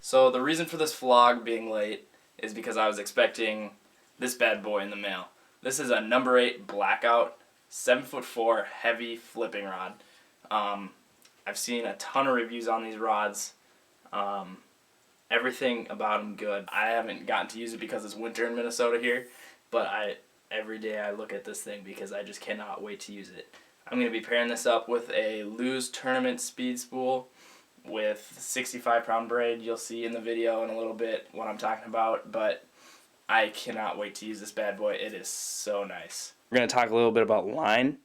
So the reason for this vlog being late is because I was expecting this bad boy in the mail. This is a number 8 blackout, 7'4" heavy flipping rod. I've seen a ton of reviews on these rods. Everything about them good. I haven't gotten to use it because it's winter in Minnesota here, but every day I look at this thing because I just cannot wait to use it. I'm going to be pairing this up with a Lose Tournament speed spool with 65-pound braid. You'll see in the video in a little bit what I'm talking about, but I cannot wait to use this bad boy. It is so nice. We're going to talk a little bit about line.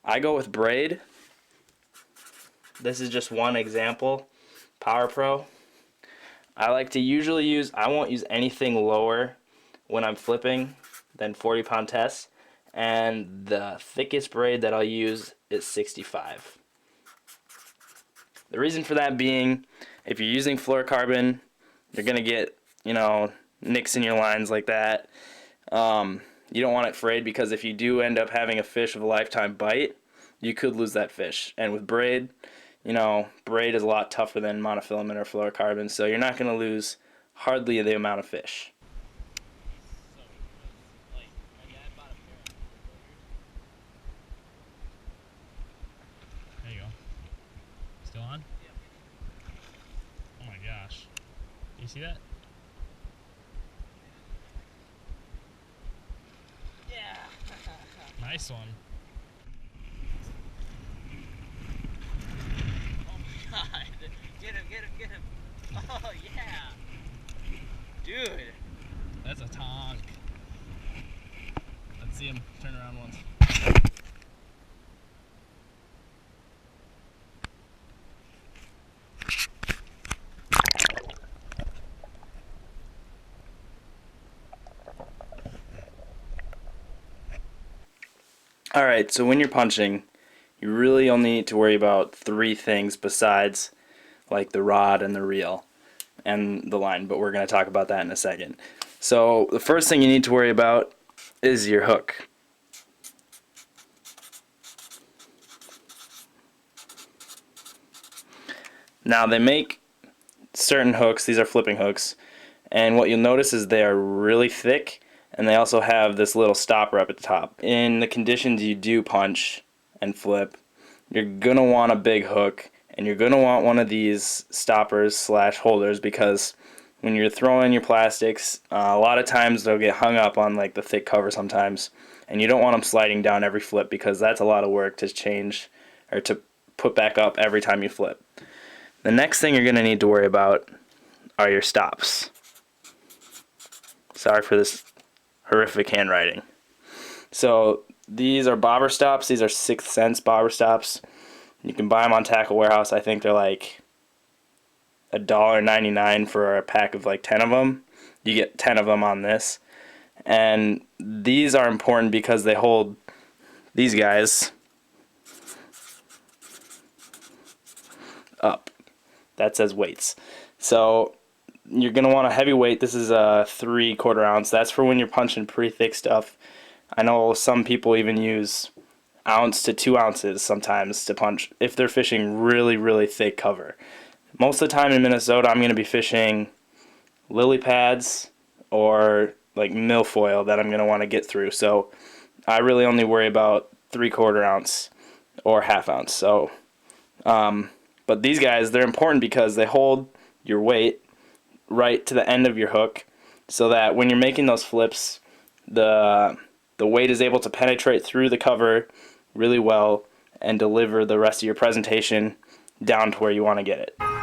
I go with braid. This is just one example. Power Pro. I like to usually I won't use anything lower when I'm flipping than 40-pound test, and the thickest braid that I'll use is 65. The reason for that being, if you're using fluorocarbon, you're going to get, nicks in your lines like that. You don't want it frayed, because if you do end up having a fish of a lifetime bite, you could lose that fish. And with braid, braid is a lot tougher than monofilament or fluorocarbon, so you're not going to lose hardly the amount of fish. There you go. Still on? Oh my gosh. You see that? Yeah. Nice one. God. Get him, get him, get him. Oh, yeah. Dude. That's a tonk. Let's see him turn around once. Alright, so when you're punching, you really only need to worry about 3 things besides like the rod and the reel and the line, but we're going to talk about that in a second. So the first thing you need to worry about is your hook. Now they make certain hooks, these are flipping hooks, and what you'll notice is they are really thick, and they also have this little stopper up at the top. In the conditions you do punch and flip, you're going to want a big hook, and you're going to want one of these stoppers slash holders, because when you're throwing your plastics, a lot of times they'll get hung up on like the thick cover sometimes, and you don't want them sliding down every flip, because that's a lot of work to change or to put back up every time you flip. The next thing you're going to need to worry about are your stops. Sorry for this horrific handwriting. So these are bobber stops. These are 6th Sense bobber stops. You can buy them on Tackle Warehouse. I think they're like $1.99 for a pack of like 10 of them. You get 10 of them on this. And these are important because they hold these guys up. That says weights. So you're going to want a heavy weight. This is a 3/4 ounce. That's for when you're punching pretty thick stuff. I know some people even use ounce to 2 ounces sometimes to punch if they're fishing really, really thick cover. Most of the time in Minnesota, I'm going to be fishing lily pads or like milfoil that I'm going to want to get through. So I really only worry about 3/4 ounce or 1/2 ounce. So, but these guys, they're important because they hold your weight right to the end of your hook, so that when you're making those flips, the weight is able to penetrate through the cover really well, and deliver the rest of your presentation down to where you want to get it.